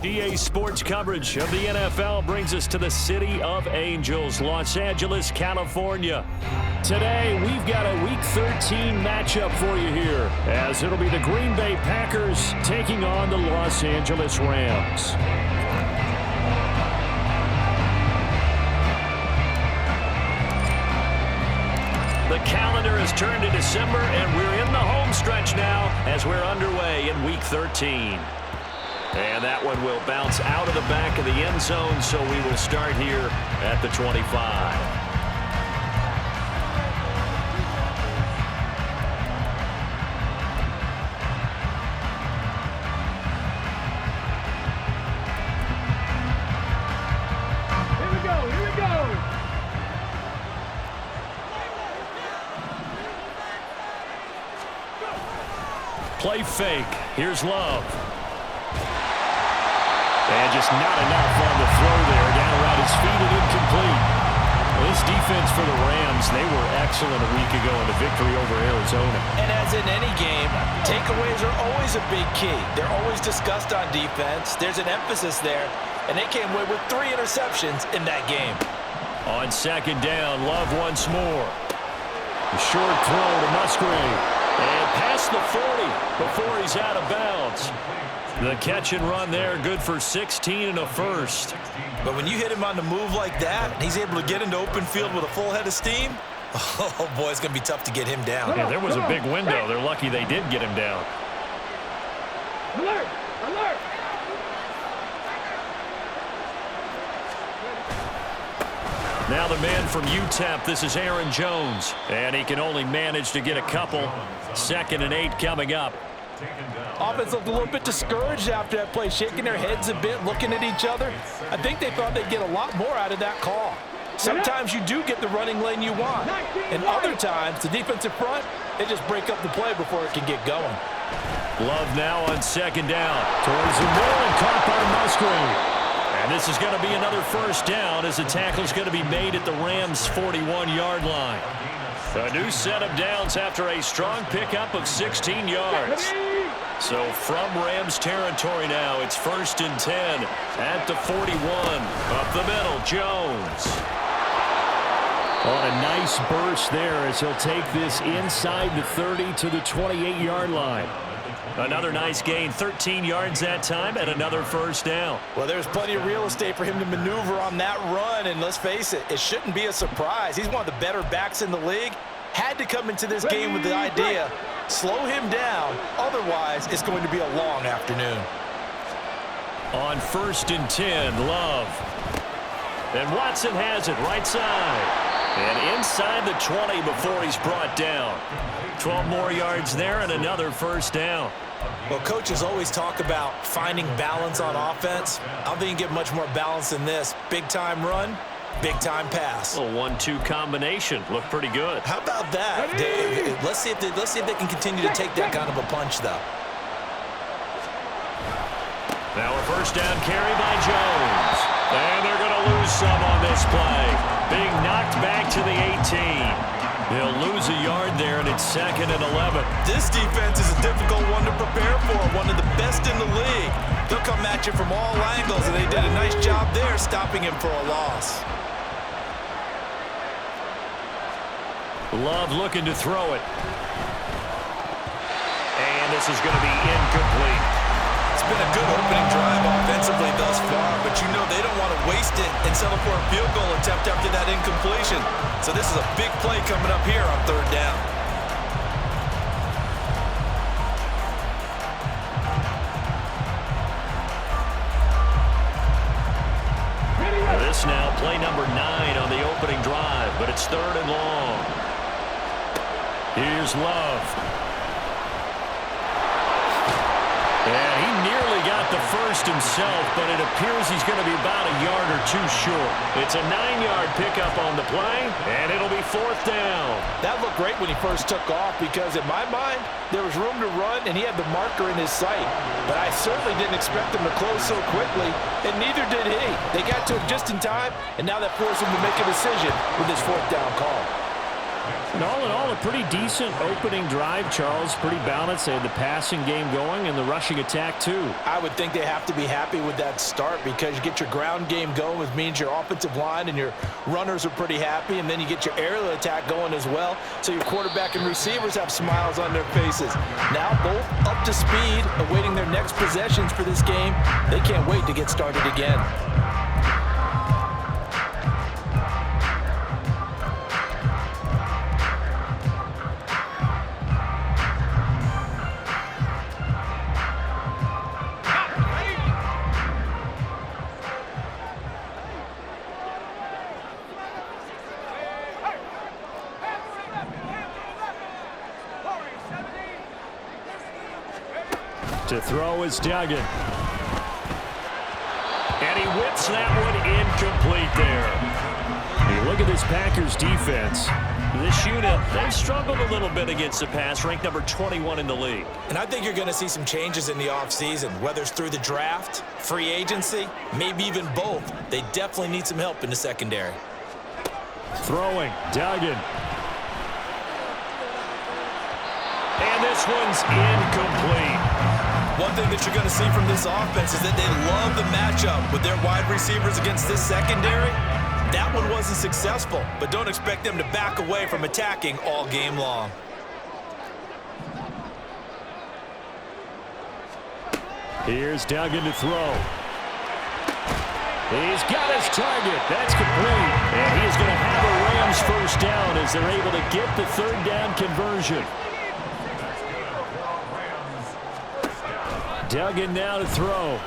EA Sports coverage of the NFL brings us to the City of Angels, Los Angeles, California. Today, we've got a Week 13 matchup for you here, as it'll be the Green Bay Packers taking on the Los Angeles Rams. The calendar has turned to December, and we're in the home stretch now as we're underway in Week 13. And that one will bounce out of the back of the end zone, so we will start here at the 25. Here we go. Play fake. Here's Love. And just not enough on the throw there. Down around his feet and incomplete. This defense for the Rams, they were excellent a week ago in the victory over Arizona. And as in any game, takeaways are always a big key. They're always discussed on defense. There's an emphasis there. And they came away with 3 interceptions in that game. On second down, Love once more. A short throw to Musgrave. And past the 40 before he's out of bounds. The catch and run there, good for 16 and a first. But when you hit him on the move like that, and he's able to get into open field with a full head of steam, oh boy, it's going to be tough to get him down. Yeah, there was a big window. They're lucky they did get him down. Alert! Alert! Now the man from UTEP, this is Aaron Jones. And he can only manage to get a couple. 2nd and 8 coming up. Offense looked a little bit discouraged after that play, shaking their heads a bit, looking at each other. I think they thought they'd get a lot more out of that call. Sometimes you do get the running lane you want, and other times the defensive front, they just break up the play before it can get going. Love now on second down. Towards the middle and caught by Musgrave. And this is going to be another first down as the tackle's going to be made at the Rams' 41-yard line. A new set of downs after a strong pickup of 16 yards. So from Rams territory now, it's 1st and 10 at the 41. Up the middle, Jones. On a nice burst there as he'll take this inside the 30 to the 28-yard line. Another nice gain, 13 yards that time, and another first down. Well, there's plenty of real estate for him to maneuver on that run, and let's face it, it shouldn't be a surprise. He's one of the better backs in the league. Had to come into this game with the idea, slow him down, otherwise it's going to be a long afternoon. On 1st and 10, Love. And Watson has it right side. And inside the 20 before he's brought down. 12 more yards there and another first down. Well, coaches always talk about finding balance on offense. I don't think you can get much more balance than this. Big-time run, big-time pass. A 1-2 combination. Looked pretty good. How about that? Let's see if they can continue to take that kind of a punch, though. Now a first down carry by Jones. And they're going to lose some on this play. Being knocked back to the 18. He'll lose a yard there, and it's 2nd and 11. This defense is a difficult one to prepare for, one of the best in the league. They'll come at you from all angles, and they did a nice job there stopping him for a loss. Love looking to throw it. And this is going to be incomplete. It's been a good opening drive offensively thus far, but you know they don't want to waste it and settle for a field goal attempt after that incompletion. So this is a big play coming up here on 3rd down. This now play number 9 on the opening drive, but it's 3rd and long. Here's Love. And he nearly got the first himself, but it appears he's going to be about a yard or 2 short. It's a 9-yard pickup on the play, and it'll be 4th down. That looked great when he first took off because, in my mind, there was room to run, and he had the marker in his sight. But I certainly didn't expect him to close so quickly, and neither did he. They got to him just in time, and now that forced him to make a decision with his 4th down call. And all in all, a pretty decent opening drive, Charles. Pretty balanced. They had the passing game going and the rushing attack, too. I would think they have to be happy with that start because you get your ground game going, which means your offensive line and your runners are pretty happy, and then you get your aerial attack going as well, so your quarterback and receivers have smiles on their faces. Now both up to speed, awaiting their next possessions for this game. They can't wait to get started again. To throw is Duggan. And he whips that one incomplete there. You look at this Packers defense. This unit, they've struggled a little bit against the pass, ranked number 21 in the league. And I think you're going to see some changes in the offseason, whether it's through the draft, free agency, maybe even both. They definitely need some help in the secondary. Throwing, Duggan. And this one's incomplete. One thing that you're going to see from this offense is that they love the matchup with their wide receivers against this secondary. That one wasn't successful, but don't expect them to back away from attacking all game long. Here's Duggan to throw. He's got his target. That's complete. And he's going to have a Rams 1st down as they're able to get the 3rd down conversion. Duggan now to throw.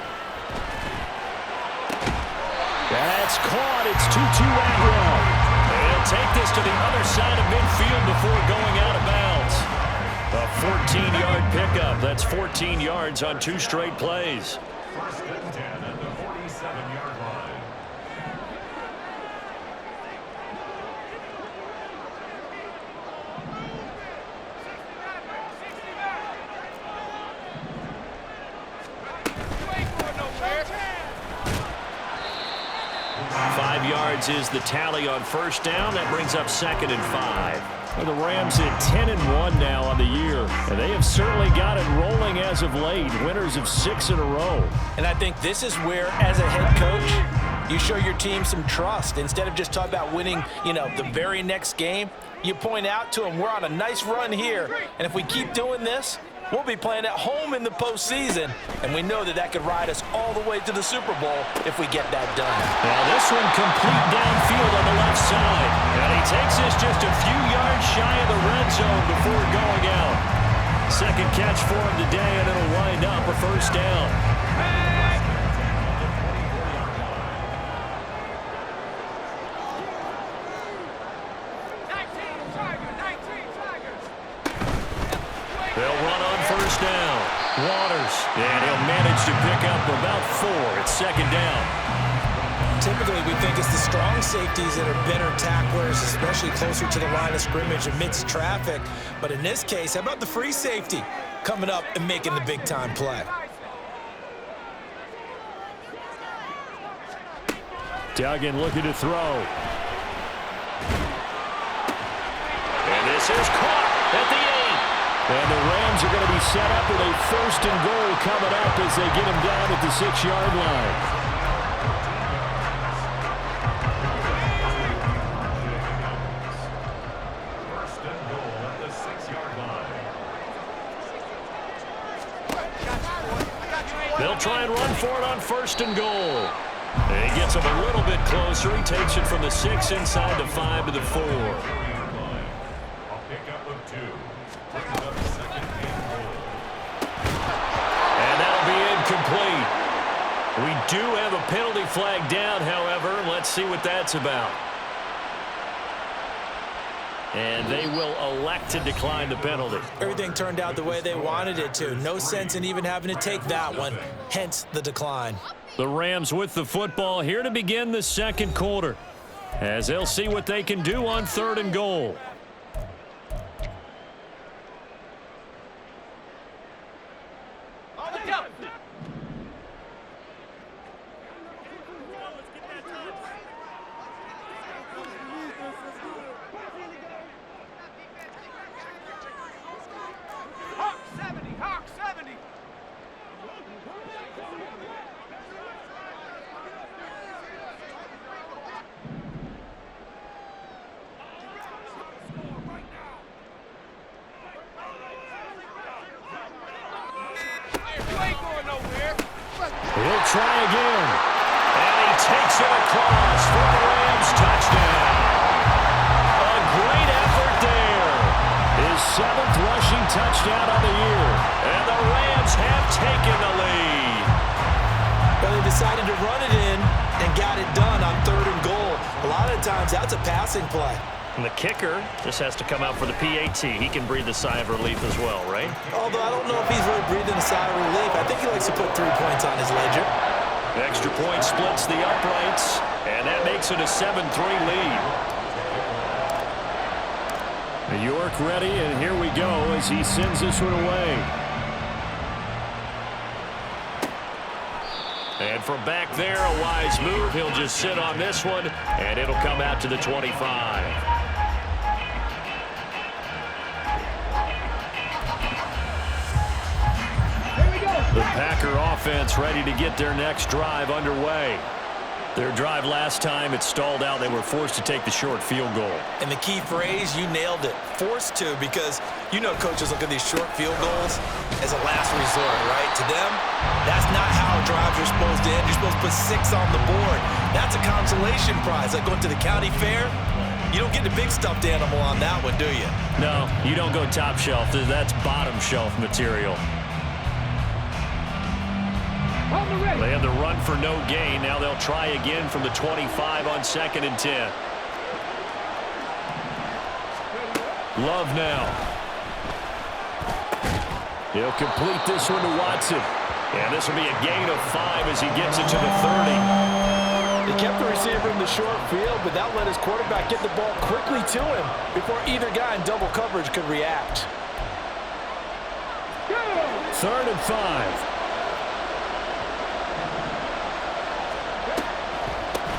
That's caught. It's 2-2 Agro. They'll take this to the other side of midfield before going out of bounds. A 14-yard pickup. That's 14 yards on 2 straight plays. 1st and 10 at the 47-yard line. Is the tally on 1st down. That brings up 2nd and 5. Well, the Rams at 10-1 now on the year, and they have certainly got it rolling as of late. Winners of 6 in a row. And I think this is where, as a head coach, you show your team some trust. Instead of just talking about winning, the very next game, you point out to them, we're on a nice run here, and if we keep doing this, we'll be playing at home in the postseason, and we know that could ride us all the way to the Super Bowl if we get that done. Now this one complete downfield on the left side, and he takes this just a few yards shy of the red zone before going out. 2nd catch for him today, and it'll wind up a 1st down. They'll run on 1st down. Waters, and he'll manage to pick up about 4. It's 2nd down. Typically, we think it's the strong safeties that are better tacklers, especially closer to the line of scrimmage amidst traffic. But in this case, how about the free safety coming up and making the big-time play? Duggan looking to throw. And This is caught at the 8. And the Rams are going to be set up with a 1st and goal coming up as they get him down at the 6-yard line. They'll try and run for it on 1st and goal. And he gets him a little bit closer. He takes it from the 6 inside the 5 to the 4. And that'll be incomplete. We do have a penalty flag down, however. Let's see what that's about. And they will elect to decline the penalty. Everything turned out the way they wanted it to. No sense in even having to take that one, hence the decline. The Rams with the football here to begin the 2nd quarter, as they'll see what they can do on 3rd and goal. He'll try again. And he takes it across for the Rams touchdown. A great effort there. His 7th rushing touchdown of the year. And the Rams have taken the lead. Well, they decided to run it in and got it done on 3rd and goal. A lot of times that's a passing play. And the kicker just has to come out for the PAT. He can breathe a sigh of relief as well, right? Although I don't know if he's really breathing a sigh of relief. I think he likes to put 3 points on his ledger. Extra point splits the uprights, and that makes it a 7-3 lead. York ready, and here we go as he sends this one away. And from back there, a wise move. He'll just sit on this one, and it'll come out to the 25. The Packer offense ready to get their next drive underway. Their drive last time, it stalled out. They were forced to take the short field goal. And the key phrase, you nailed it. Forced to, because you know coaches look at these short field goals as a last resort, right? To them, that's not how drives are supposed to end. You're supposed to put 6 on the board. That's a consolation prize. Like going to the county fair, you don't get the big stuffed animal on that one, do you? No, you don't go top shelf. That's bottom shelf material. They had the run for no gain. Now they'll try again from the 25 on 2nd and 10. Love now. He'll complete this one to Watson. And this will be a gain of 5 as he gets it to the 30. They kept the receiver in the short field, but that let his quarterback get the ball quickly to him before either guy in double coverage could react. 3rd and 5.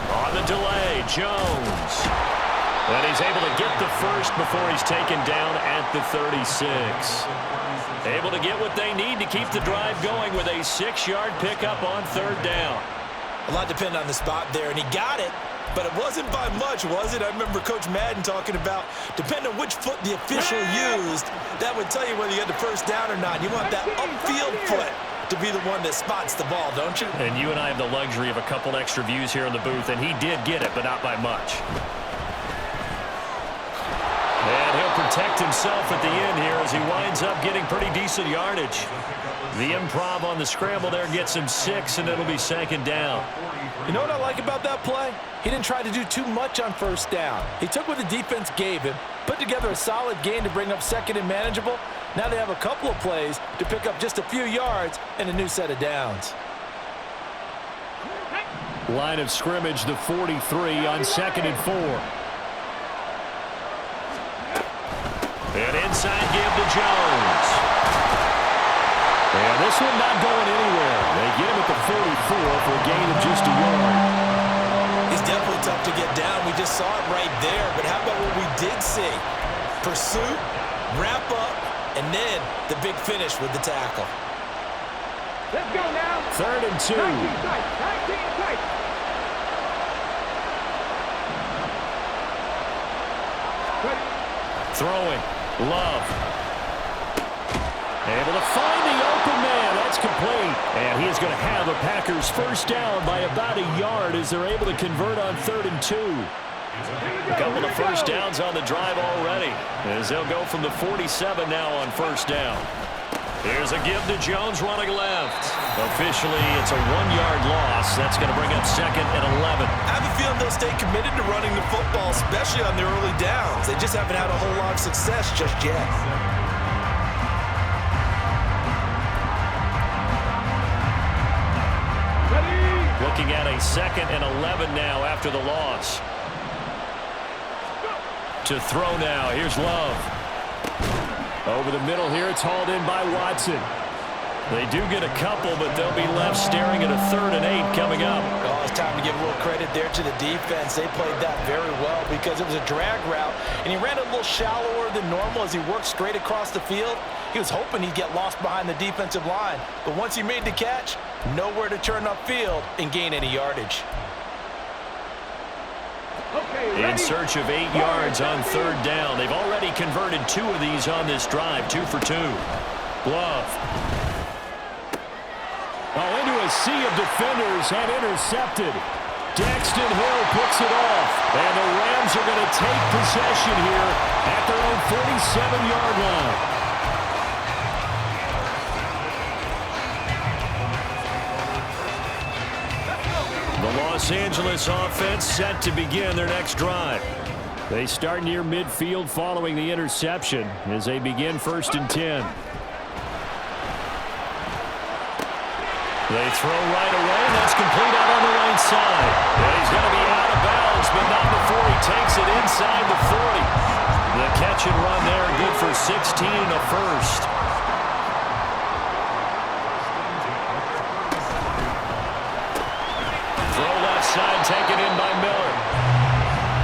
On the delay, Jones. And he's able to get the first before he's taken down at the 36. Able to get what they need to keep the drive going with a 6-yard pickup on 3rd down. A lot depended on the spot there, and he got it, but it wasn't by much, was it? I remember Coach Madden talking about, depending on which foot the official used, that would tell you whether you had the first down or not. You want that upfield foot to be the one that spots the ball, don't you? And you and I have the luxury of a couple extra views here in the booth, and he did get it, but not by much. And he'll protect himself at the end here as he winds up getting pretty decent yardage. The improv on the scramble there gets him 6, and it'll be 2nd down. You know what I like about that play? He didn't try to do too much on 1st down. He took what the defense gave him, put together a solid gain to bring up 2nd and manageable. Now they have a couple of plays to pick up just a few yards and a new set of downs. Line of scrimmage, the 43 on 2nd and 4. And inside give to Jones. And this one not going anywhere. They get him at the 44 for a gain of just a yard. He's definitely tough to get down. We just saw it right there. But how about what we did see? Pursuit, wrap up, and then the big finish with the tackle. Let's go now. 3rd and 2. 19 tight. 19 tight. Throwing. Love. Able to find the open man. That's complete. And he is going to have a Packers first down by about a yard as they're able to convert on 3rd and 2. A couple of first downs on the drive already as they'll go from the 47 now on first down. Here's a give to Jones running left. Officially, it's a 1-yard loss. That's going to bring up 2nd and 11. I have a feeling they'll stay committed to running the football, especially on the early downs. They just haven't had a whole lot of success just yet. Looking at a 2nd and 11 now after the loss. To throw now. Here's Love. Over the middle here, it's hauled in by Watson. They do get a couple, but they'll be left staring at a 3rd and 8 coming up. Oh, it's time to give a little credit there to the defense. They played that very well because it was a drag route, and he ran a little shallower than normal as he worked straight across the field. He was hoping he'd get lost behind the defensive line, but once he made the catch, nowhere to turn upfield and gain any yardage. In search of 8 yards on 3rd down. They've already converted 2 of these on this drive, 2 for 2. Love. Oh, into a sea of defenders and intercepted. Daxton Hill picks it off. And the Rams are going to take possession here at their own 47-yard line. The Los Angeles offense set to begin their next drive. They start near midfield following the interception as they begin 1st and 10. They throw right away, and that's complete out on the right side. And he's going to be out of bounds, but not before he takes it inside the 40. The catch and run there, good for 16 and a first. Side taken in by Miller.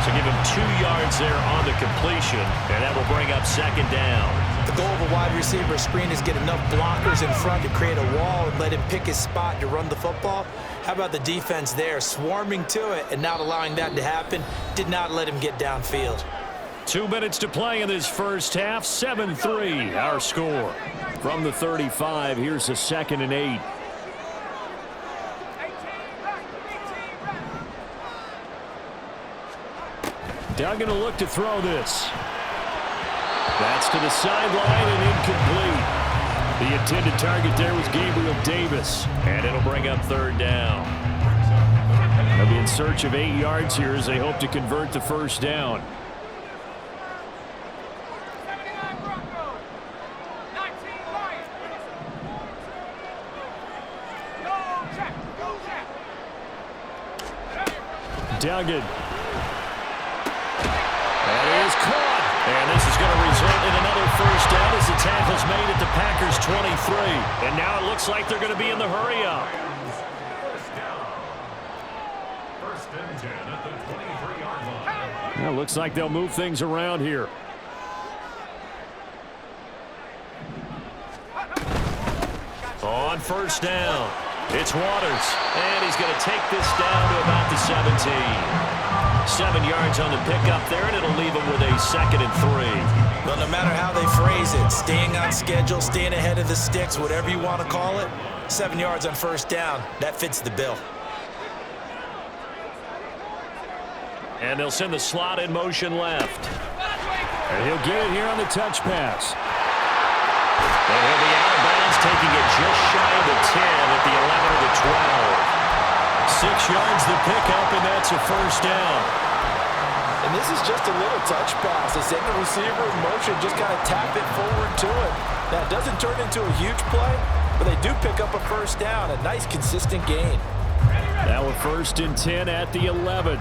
So give him 2 yards there on the completion, and that will bring up 2nd down. The goal of a wide receiver screen is get enough blockers in front to create a wall and let him pick his spot to run the football. How about the defense there, swarming to it and not allowing that to happen? Did not let him get downfield. 2 minutes to play in this first half. 7-3 our score. From the 35, here's a 2nd and 8. Duggan will look to throw this. That's to the sideline and incomplete. The intended target there was Gabriel Davis, and it'll bring up 3rd down. They'll be in search of 8 yards here as they hope to convert the first down. Duggan. That is caught. And this is going to result in another first down as the tackle's made at the Packers 23. And now it looks like they're going to be in the hurry-up. First and 10 at the 23-yard line. Well, looks like they'll move things around here. On first down, it's Waters. And he's going to take this down to about the 17. 7 yards on the pickup there, and it'll leave him with a 2nd and 3. Well, no matter how they phrase it, staying on schedule, staying ahead of the sticks, whatever you want to call it, 7 yards on first down, that fits the bill. And they'll send the slot in motion left. And he'll get it here on the touch pass. And he'll be out of bounds, taking it just shy of the 10 at the 11 or the 12. 6 yards the pickup, and that's a first down. And this is just a little touch pass. They send the receiver in motion, just kind of tap it forward to him. That doesn't turn into a huge play, but they do pick up a first down. A nice, consistent gain. Now a 1st and 10 at the 11.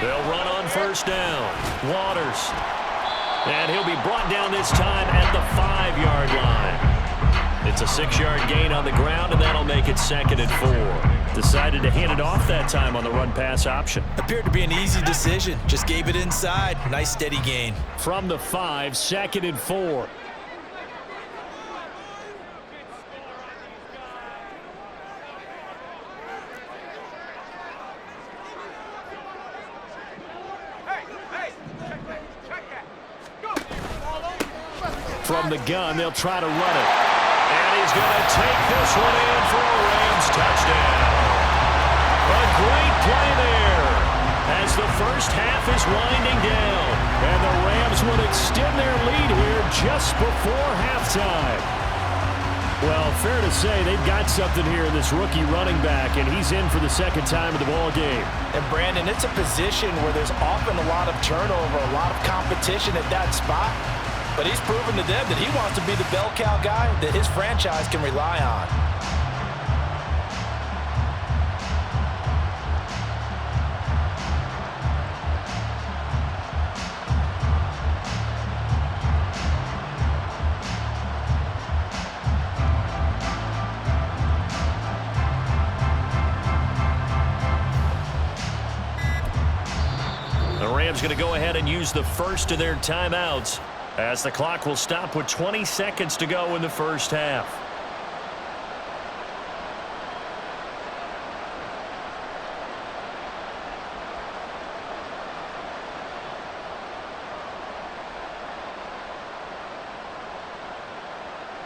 They'll run on first down. Waters. And he'll be brought down this time at the 5-yard line. It's a 6-yard gain on the ground, and that'll make it 2nd and 4. Decided to hand it off that time on the run-pass option. Appeared to be an easy decision. Just gave it inside. Nice steady gain. From the 5, 2nd and 4. From the gun, they'll try to run it. And he's going to take this one in for a Rams touchdown. A great play there as the first half is winding down. And the Rams would extend their lead here just before halftime. Well, fair to say they've got something here in this rookie running back, and he's in for the second time of the ball game. And Brandon, it's a position where there's often a lot of turnover, a lot of competition at that spot. But he's proven to them that he wants to be the bell cow guy that his franchise can rely on. The Rams going to go ahead and use the first of their timeouts, as the clock will stop with 20 seconds to go in the first half.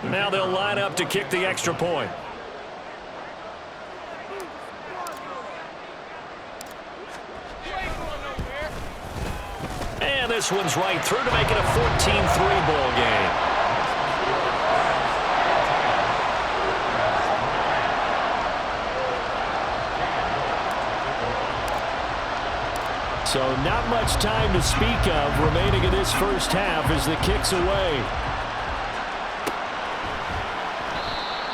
Now they'll line up to kick the extra point. And this one's right through to make it a 14-3 ball game. So not much time to speak of remaining in this first half as the kick's away.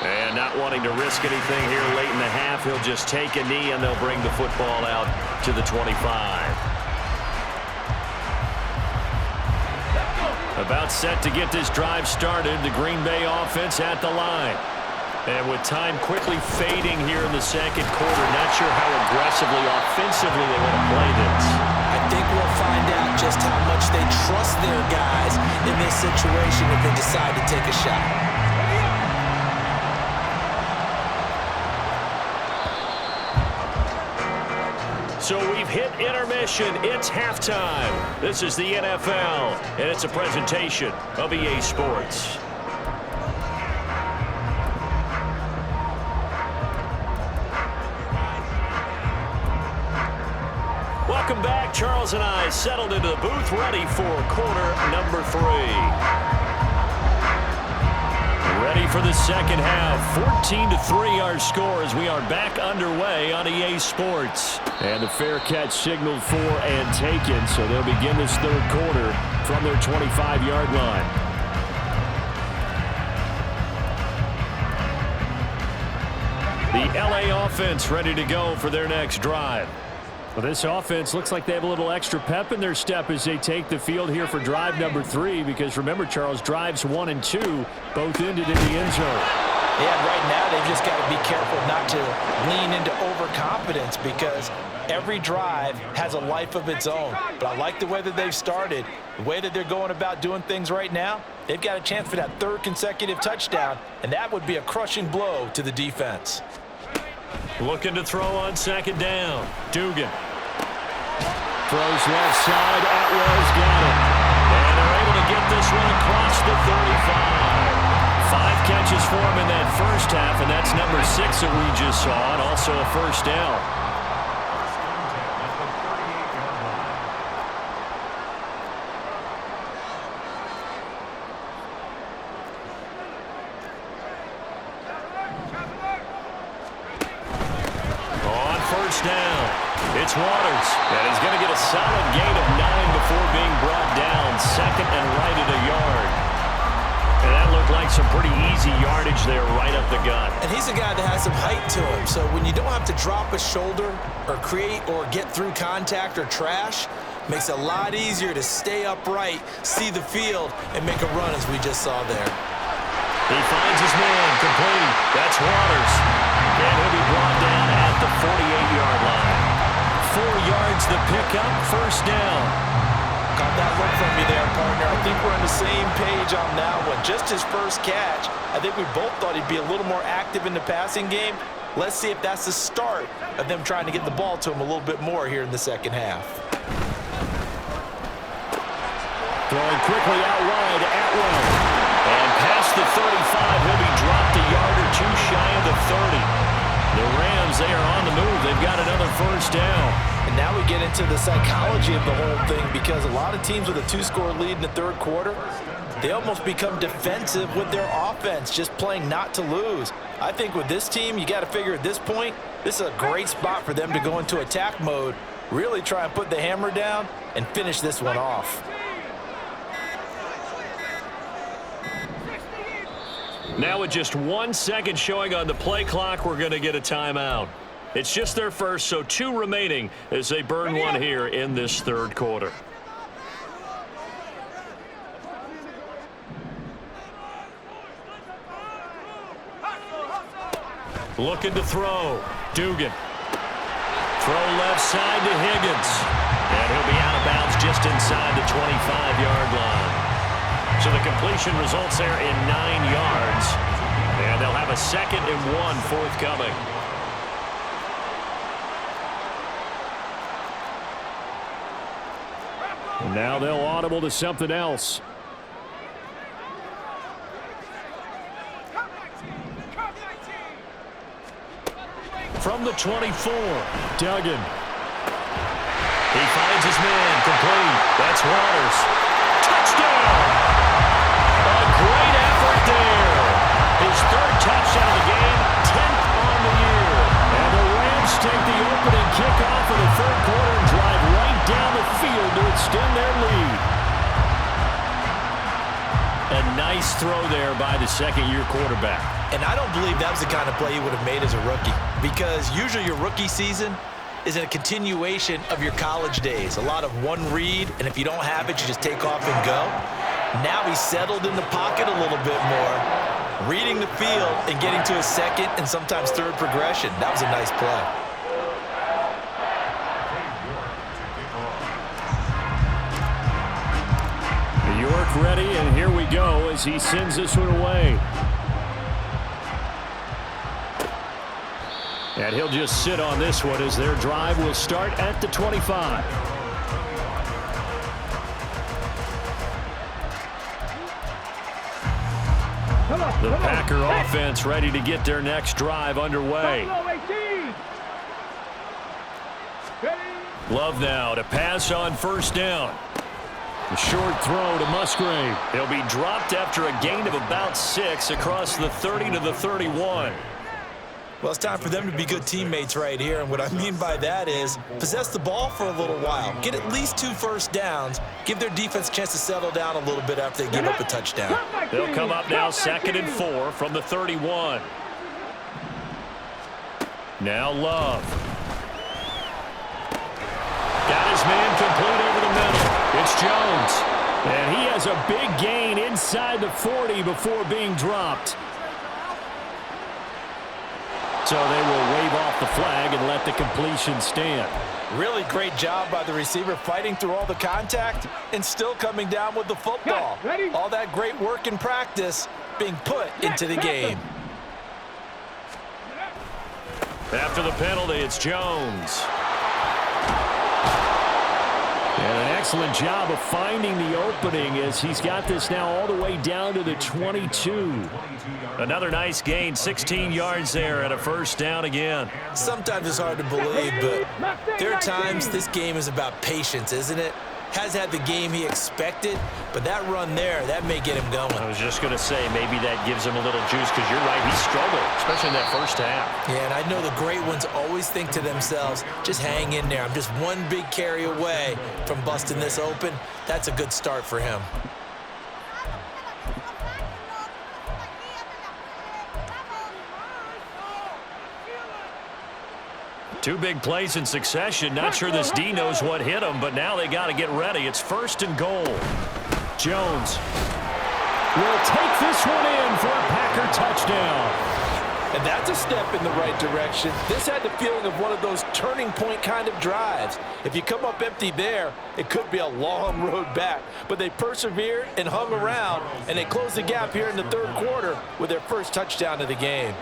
And not wanting to risk anything here late in the half, he'll just take a knee and they'll bring the football out to the 25. About set to get this drive started, the Green Bay offense at the line. And with time quickly fading here in the second quarter, not sure how aggressively, offensively they want to play this. I think we'll find out just how much they trust their guys in this situation if they decide to take a shot. So we've hit intermission. It's halftime. This is the NFL, and it's a presentation of EA Sports. Welcome back. Charles and I settled into the booth ready for quarter number 3. Ready for the second half. 14-3 our score as we are back underway on EA Sports. And the fair catch signaled for and taken, so they'll begin this third quarter from their 25-yard line. The LA offense ready to go for their next drive. Well, this offense looks like they have a little extra pep in their step as they take the field here for drive number 3, because remember, Charles, drives 1 and 2 both ended in the end zone. Yeah, right now they've just got to be careful not to lean into overconfidence, because every drive has a life of its own. But I like the way that they've started, the way that they're going about doing things right now. They've got a chance for that 3rd consecutive touchdown, and that would be a crushing blow to the defense. Looking to throw on second down. Dugan. Throws left side. Atwell's got it. And they're able to get this one across the 35. 5 catches for him in that first half, and that's number 6 that we just saw, and also a first down. On first down, it's Waters, and he's going to get a solid gain of 9 before being brought down. 2nd and right at a yard. And that looked like some pretty easy yardage there right up the gut. And he's a guy that has some height to him, so when you don't have to drop a shoulder or create or get through contact or trash, makes it a lot easier to stay upright, see the field, and make a run as we just saw there. He finds his man, complete. That's Waters. And he'll be brought down at the 48-yard line. 4 yards the pickup, first down. Got that look from you there, partner. I think we're on the same page on that one. Just his first catch, I think we both thought he'd be a little more active in the passing game. Let's see if that's the start of them trying to get the ball to him a little bit more here in the second half. Throwing quickly out wide, Atwell. And past the 35, he'll be dropped a yard or two shy of the 30. The Rams, they are on the move. They've got another first down. And now we get into the psychology of the whole thing, because a lot of teams with a 2-score lead in the third quarter, they almost become defensive with their offense, just playing not to lose. I think with this team, you got to figure at this point, this is a great spot for them to go into attack mode, really try and put the hammer down and finish this one off. Now with just 1 second showing on the play clock, we're going to get a timeout. It's just their first, so 2 remaining as they burn one here in this third quarter. Looking to throw. Dugan. Throw left side to Higgins. And he'll be out of bounds just inside the 25-yard line. So the completion results there in 9 yards. And they'll have a 2nd and 1 forthcoming. And now they'll audible to something else. From the 24, Duggan. he finds his man, complete. That's Waters. Touchdown! A great effort there. His 3rd touchdown of the game, 10th on the year. And the Rams take the opening kickoff of the third quarter and drive right down the field to extend their lead. A nice throw there by the 2nd-year quarterback. And I don't believe that was the kind of play he would have made as a rookie, because usually your rookie season is a continuation of your college days. A lot of one read, and if you don't have it, you just take off and go. Now he's settled in the pocket a little bit more, reading the field and getting to a 2nd and sometimes 3rd progression. That was a nice play. York ready, and here we go as he sends this one away. And he'll just sit on this one as their drive will start at the 25. The Packer offense ready to get their next drive underway. W13. Love now to pass on first down. A short throw to Musgrave. He'll be dropped after a gain of about 6 across the 30 to the 31. Well, it's time for them to be good teammates right here, and what I mean by that is possess the ball for a little while, get at least 2 first downs, give their defense a chance to settle down a little bit after they give up a touchdown. They'll come up now 2nd and 4 from the 31. Now Love. Got his man complete over the middle. It's Jones. And he has a big gain inside the 40 before being dropped. So they will wave off the flag and let the completion stand. Really great job by the receiver fighting through all the contact and still coming down with the football. All that great work in practice being put into the game. After the penalty, it's Jones. And an excellent job of finding the opening as he's got this now all the way down to the 22. Another nice gain, 16 yards there and a first down again. Sometimes it's hard to believe, but there are times this game is about patience, isn't it? Has had the game he expected, but that run there, that may get him going. I was just going to say, maybe that gives him a little juice, because you're right, he struggled, especially in that first half. Yeah, and I know the great ones always think to themselves, just hang in there. I'm just one big carry away from busting this open. That's a good start for him. Two big plays in succession. Not sure this D knows what hit him, but now they got to get ready. It's 1st and goal. Jones will take this one in for a pass. Tucker, touchdown. And that's a step in the right direction. This had the feeling of one of those turning point kind of drives. If you come up empty there, it could be a long road back. But they persevered and hung around, and they closed the gap here in the third quarter with their first touchdown of the game.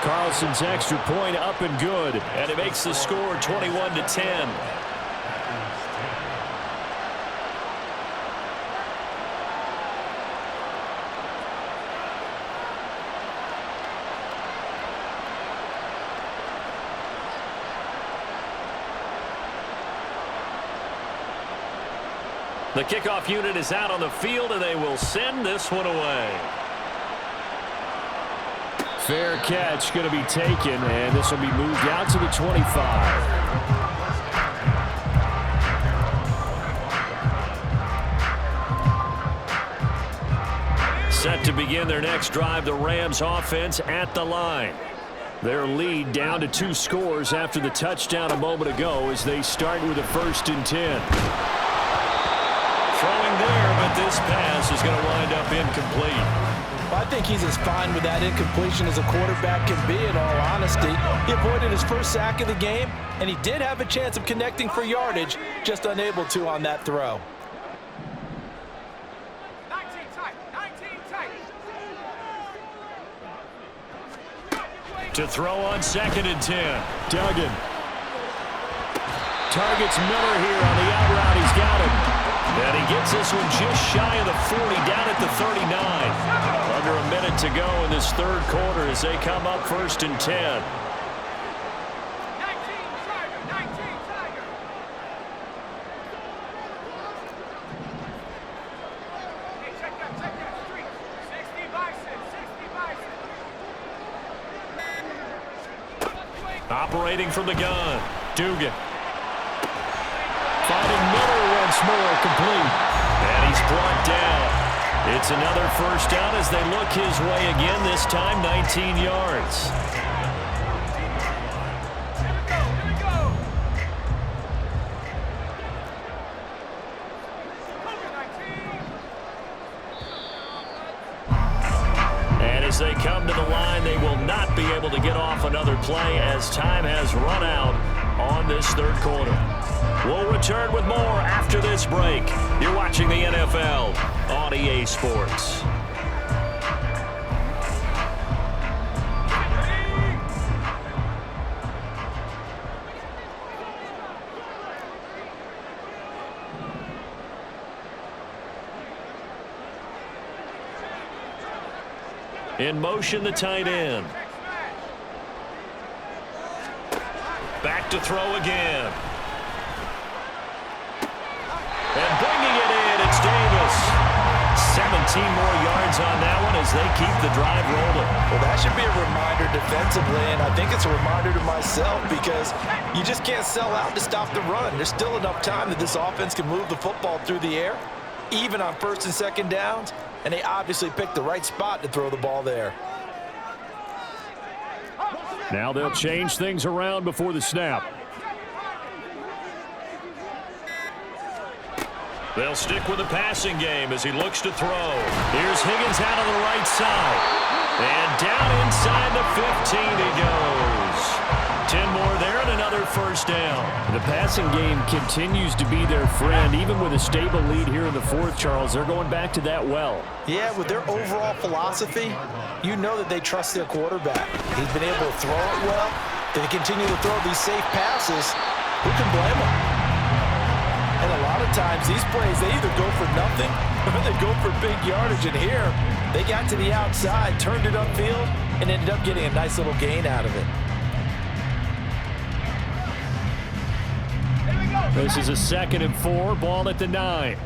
Carlson's extra point up and good, and it makes the score 21-10. The kickoff unit is out on the field, and they will send this one away. Fair catch going to be taken, and this will be moved out to the 25. Set to begin their next drive, the Rams offense at the line. Their lead down to 2 scores after the touchdown a moment ago as they start with a 1st and 10. Throwing there, but this pass is going to wind up incomplete. I think he's as fine with that incompletion as a quarterback can be, in all honesty. He avoided his first sack of the game, and he did have a chance of connecting for yardage, just unable to on that throw. 19 tight. To throw on 2nd and 10. Duggan. Targets Miller here on the out route. He's got him. And he gets this one just shy of the 40, down at the 39. Under a minute to go in this third quarter as they come up 1st and 10. 19 Tiger. Hey, check that street. 60 bison. Operating from the gun, Dugan. Finding Miller once more, complete. And he's brought down. It's another 1st down as they look his way again, this time 19 yards. Here we go. And as they come to the line, they will not be able to get off another play as time has run out on this third quarter. We'll return with more after this break. You're watching the NFL on EA Sports. In motion, the tight end. Back to throw again. And bringing it in, it's Davis. 17 more yards on that one as they keep the drive rolling. Well, that should be a reminder defensively, and I think it's a reminder to myself because you just can't sell out to stop the run. There's still enough time that this offense can move the football through the air, even on 1st and 2nd downs, and they obviously picked the right spot to throw the ball there. Now they'll change things around before the snap. They'll stick with the passing game as he looks to throw. Here's Higgins out on the right side. And down inside the 15 he goes. 10 more there and another 1st down. The passing game continues to be their friend. Even with a stable lead here in the 4th, Charles, they're going back to that well. Yeah, with their overall philosophy, you know that they trust their quarterback. He's been able to throw it well. They continue to throw these safe passes. Who can blame them? And a lot of times, these plays, they either go for nothing or they go for big yardage. And here, they got to the outside, turned it upfield, and ended up getting a nice little gain out of it. This is a 2nd and 4, ball at the 9.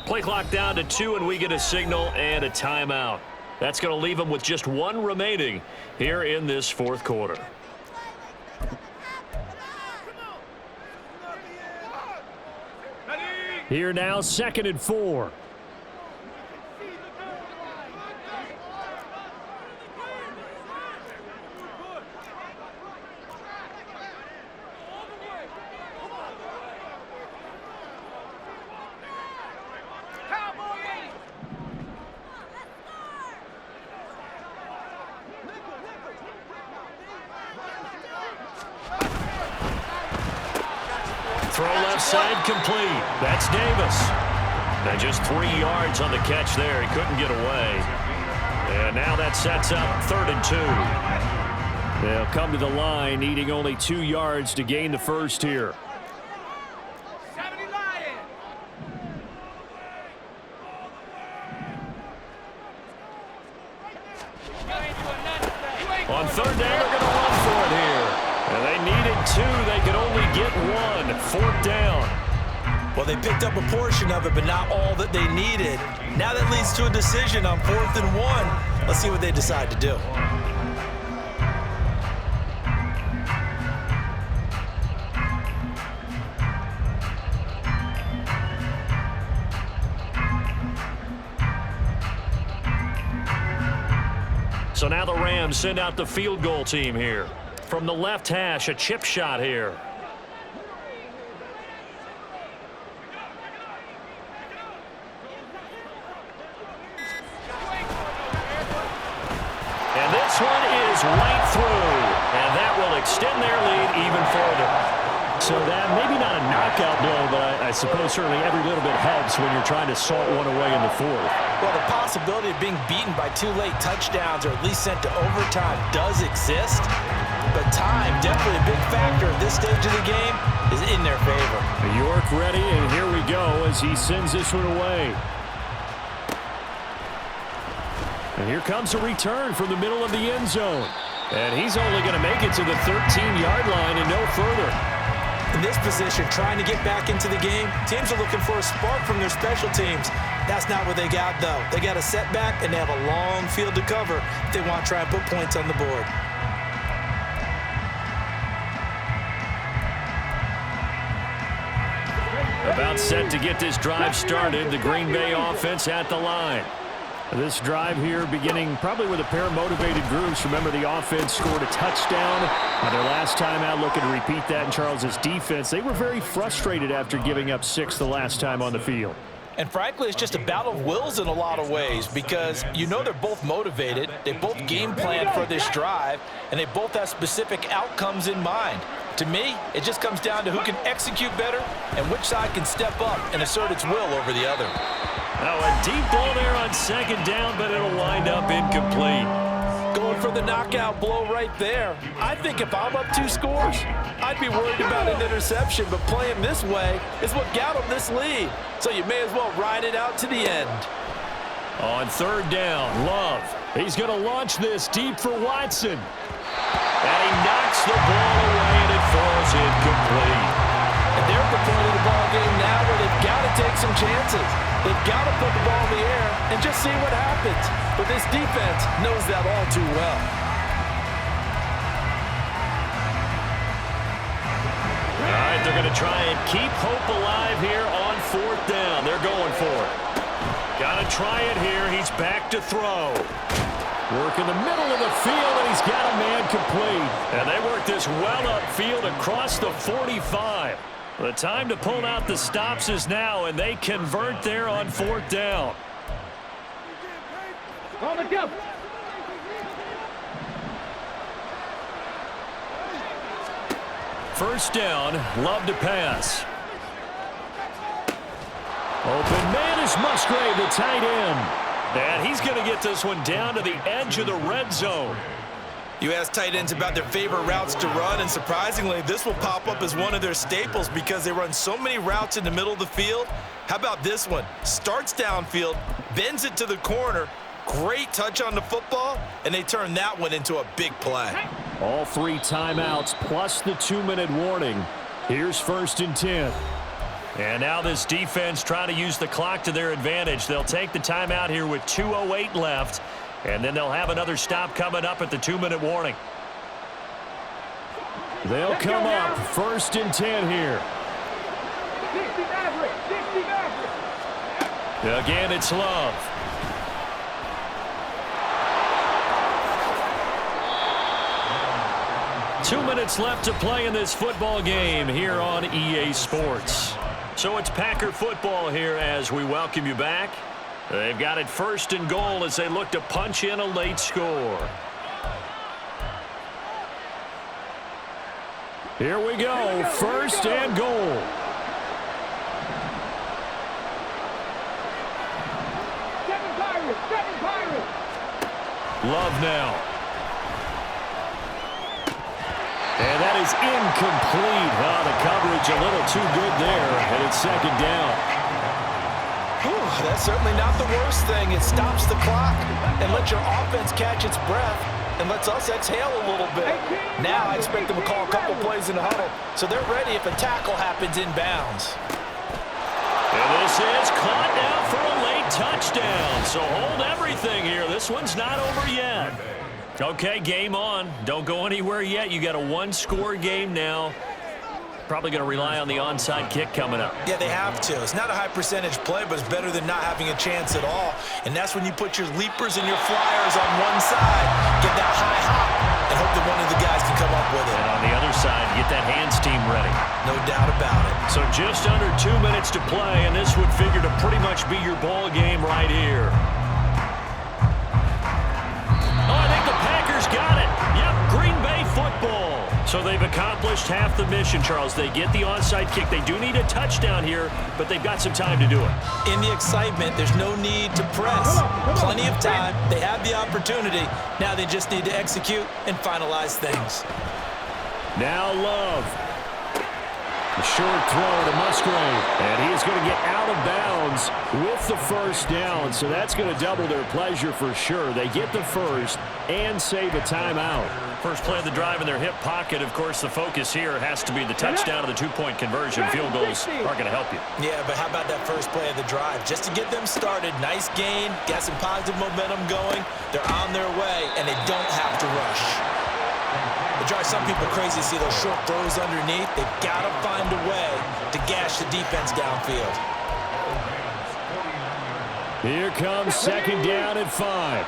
Play clock down to 2, and we get a signal and a timeout. That's going to leave them with just 1 remaining here in this 4th quarter. Here now, 2nd and 4. Throw left side complete. That's Davis. And just 3 yards on the catch there. He couldn't get away. And now that sets up 3rd and 2. They'll come to the line needing only 2 yards to gain the first here. On 3rd down, they're going to run for it here. And they needed 2. They could only get 1. 4th down. Well, they picked up a portion of it, but not all that they needed. Now that leads to a decision on 4th and 1. Let's see what they decide to do. So now the Rams send out the field goal team here. From the left hash, a chip shot here. And this one is right through. And that will extend their lead even further. So that maybe not a knockout blow, but I suppose certainly every little bit helps when you're trying to salt one away in the 4th. Well, the possibility of being beaten by 2 late touchdowns or at least sent to overtime does exist. But time, definitely a big factor at this stage of the game, is in their favor. York ready, and here we go as he sends this one away. And here comes a return from the middle of the end zone. And he's only going to make it to the 13-yard line and no further. In this position, trying to get back into the game, teams are looking for a spark from their special teams. That's not what they got, though. They got a setback, and they have a long field to cover if they want to try and put points on the board. About set to get this drive started. The Green Bay offense at the line. This drive here beginning probably with a pair of motivated groups. Remember, the offense scored a touchdown on their last time out, looking to repeat that in Charles's defense. They were very frustrated after giving up 6 the last time on the field. And frankly, it's just a battle of wills in a lot of ways because you know they're both motivated, they both game plan for this drive, and they both have specific outcomes in mind. To me, it just comes down to who can execute better and which side can step up and assert its will over the other. Now a deep ball there on 2nd down, but it'll wind up incomplete. Going for the knockout blow right there. I think if I'm up 2 scores, I'd be worried about an interception, but playing this way is what got them this lead. So you may as well ride it out to the end. On 3rd down, Love. He's going to launch this deep for Watson. And he knocks the ball away, and it falls incomplete. And they're at the point of the ball game now where they've got to take some chances. They've got to put the ball in the air and just see what happens. But this defense knows that all too well. All right, they're going to try and keep hope alive here on 4th down. They're going for it. Got to try it here. He's back to throw. Work in the middle of the field, and he's got a man complete. And they work this well upfield across the 45. The time to pull out the stops is now, and they convert there on 4th down. First down, Love to pass. Open man is Musgrave, the tight end. And he's going to get this one down to the edge of the red zone. You ask tight ends about their favorite routes to run, and surprisingly, this will pop up as one of their staples because they run so many routes in the middle of the field. How about this one? Starts downfield, bends it to the corner, great touch on the football, and they turn that one into a big play. All 3 timeouts plus the 2-minute warning. Here's 1st and 10. And now this defense trying to use the clock to their advantage. They'll take the timeout here with 2:08 left. And then they'll have another stop coming up at the 2-minute warning. They'll come up 1st and 10 here. 60 Maverick, 60 Maverick. Again, it's Love. Two minutes left to play in this football game here on EA Sports. So it's Packer football here as we welcome you back. They've got it first and goal as they look to punch in a late score. Here we go, first and goal. Love now. And that is incomplete. Oh, the coverage a little too good there, and it's second down. Whew, that's certainly not the worst thing. It stops the clock and lets your offense catch its breath and lets us exhale a little bit. Now I expect them to call a couple plays in the huddle, so they're ready if a tackle happens inbounds. And this is caught now for a late touchdown. So hold everything here. This one's not over yet. Okay, game on. Don't go anywhere yet. You got a one-score game now. Probably going to rely on the onside kick coming up. Yeah, they have to. It's not a high-percentage play, but it's better than not having a chance at all. And that's when you put your leapers and your flyers on one side, get that high hop, and hope that one of the guys can come up with it. And on the other side, get that hands team ready. No doubt about it. So just under 2 minutes to play, and this would figure to pretty much be your ball game right here. Oh, I think the Packers got it. Yep, Green Bay football. So they've accomplished half the mission, Charles. They get the onside kick. They do need a touchdown here, but they've got some time to do it. In the excitement, there's no need to press. Plenty of time. They have the opportunity. Now they just need to execute and finalize things. Now Love. A short throw to Musgrave, and he is going to get out of bounds with the first down, so that's going to double their pleasure for sure. They get the first and save a timeout. First play of the drive in their hip pocket. Of course, the focus here has to be the touchdown of the two-point conversion. Field goals aren't going to help you. Yeah, but how about that first play of the drive? Just to get them started, nice gain, got some positive momentum going. They're on their way, and they don't have to rush. It drives some people crazy to see those short throws underneath. They've got to find a way to gash the defense downfield. Here comes second down at 5.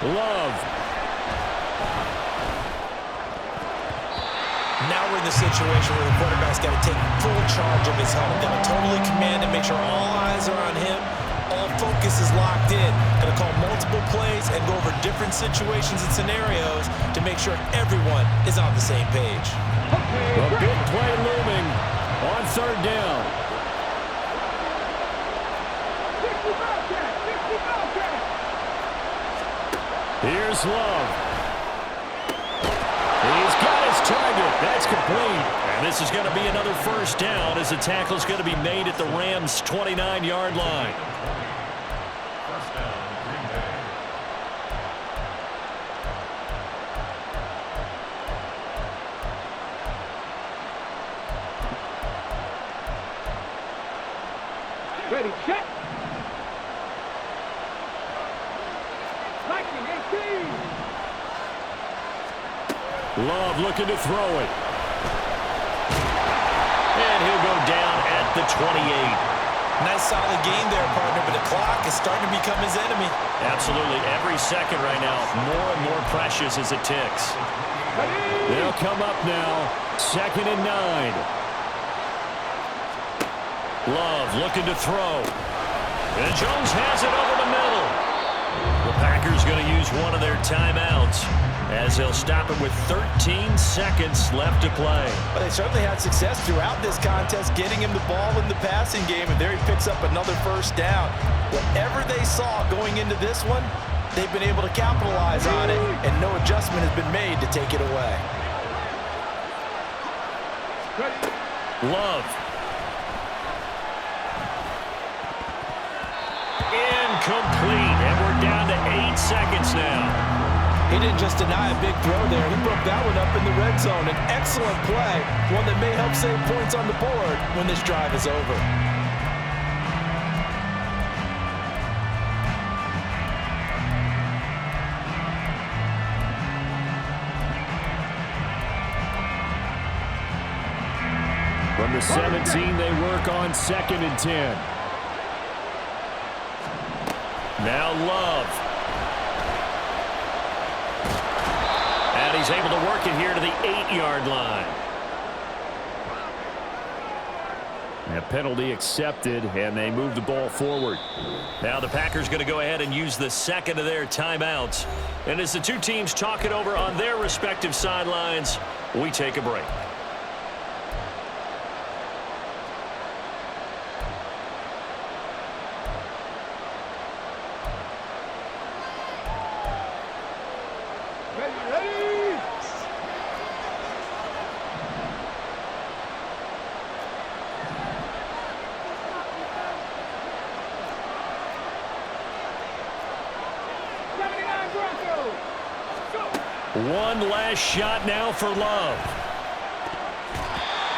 Love. Now we're in the situation where the quarterback's got to take full charge of his helmet. Got to totally command and make sure all eyes are on him. All focus is locked in. Going to call multiple plays and go over different situations and scenarios to make sure everyone is on the same page. A big play looming on third down. Here's Love. He's got his target. That's complete. And this is going to be another first down as the tackle is going to be made at the Rams' 29-yard line. Ready, check. 19-18. Love looking to throw it. And he'll go down at the 28. Nice solid game there, partner, but the clock is starting to become his enemy. Absolutely. Every second right now, more and more precious as it ticks. They'll come up now, 2nd and 9. Love looking to throw. And Jones has it over the middle. The Packers going to use one of their timeouts as they'll stop it with 13 seconds left to play. But they certainly had success throughout this contest, getting him the ball in the passing game, and there he picks up another first down. Whatever they saw going into this one, they've been able to capitalize on it, and no adjustment has been made to take it away. Love. Incomplete, and we're down to 8 seconds now. He didn't just deny a big throw there. He broke that one up in the red zone. An excellent play, one that may help save points on the board when this drive is over. From the 17, they work on 2nd and 10. Now Love. And he's able to work it here to the 8-yard line. A penalty accepted, and they move the ball forward. Now the Packers going to go ahead and use the second of their timeouts. And as the two teams talk it over on their respective sidelines, we take a break. One last shot now for Love.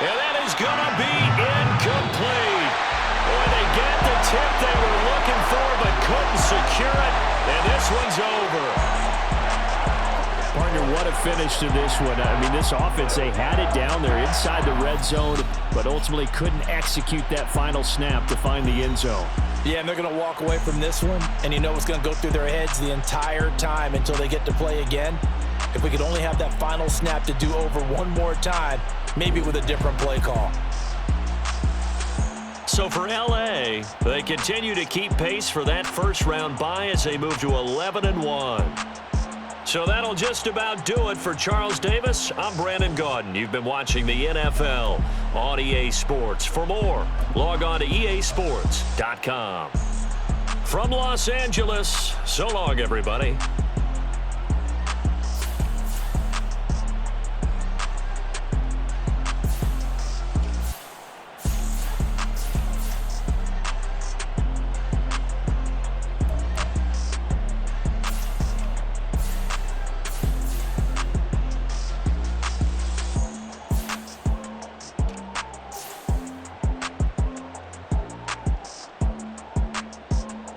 And that is going to be incomplete. Boy, they get the tip they were looking for but couldn't secure it. And this one's over. Partner, what a finish to this one. I mean, this offense, they had it down there inside the red zone, but ultimately couldn't execute that final snap to find the end zone. Yeah, and they're going to walk away from this one, and you know what's going to go through their heads the entire time until they get to play again. If we could only have that final snap to do over one more time, maybe with a different play call. So for L.A., they continue to keep pace for that first-round bye as they move to 11-1. So that'll just about do it for Charles Davis. I'm Brandon Gaudin. You've been watching the NFL on EA Sports. For more, log on to easports.com. From Los Angeles, so long, everybody.